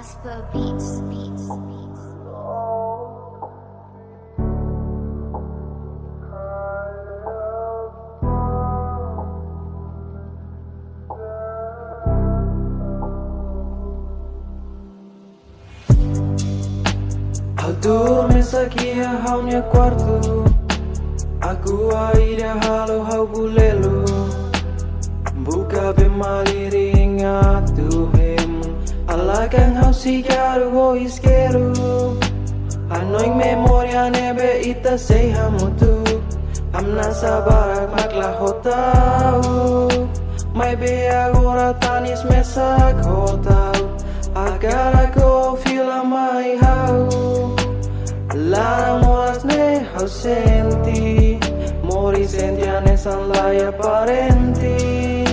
Jasper Beats. Ao dormes aqui ao meu quarto, aku aida halo hau bulelo, buka bemaliri ingatu hem, alagang hau sigaru ho iskeru, anoing memoria nebe ita sei hamutu, amna sabar maklah hotau, mai be agora tanis mesak hotau, agar aku fila mai hau. Larang moras ne hau senti, mori sentiane san laya parenti,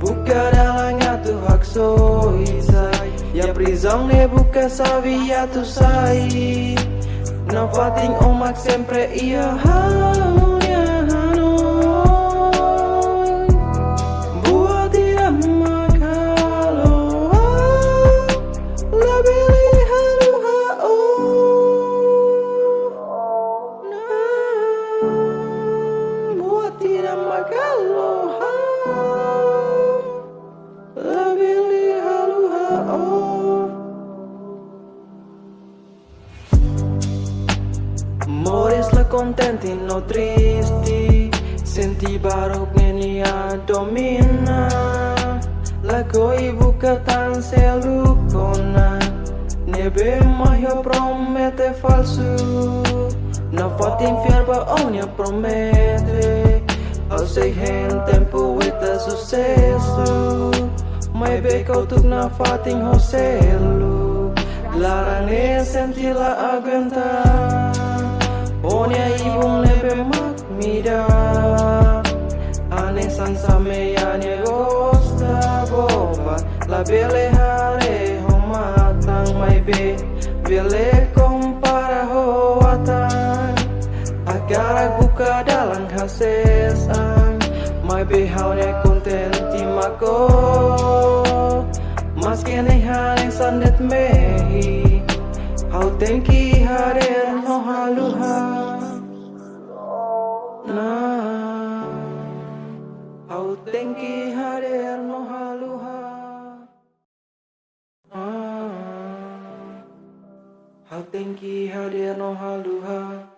buka dalang atu hak so isai, ya prisão ne buka savia tu sai, não fating omak sempre ia hau nia hanoi, buat dia makalo, labili halu hao. Tidak magaloha, lebih lihaluha oh. Moris la contenti no tristi, senti barok nenia domina, la koi buka tan selukona, nebe mahyo promete falsu, na fatin fierba onia promete. Ao sei hen tempo ita sucesso, mai be kau tuk na fating hoselu, larang ne senti la aguenta, onia ibung nebe mak mida, ane sansa me ane gosta boba, la bele hare ho matang mai be, bele kompara ho atang. Agar buka dalang hasesan, mai behau ne kontenti mako, mas kene hane sandet mehi, hau tengki hadir no haluha, nah, hau tengki hadir no haluha, hau tengki hadir no haluha.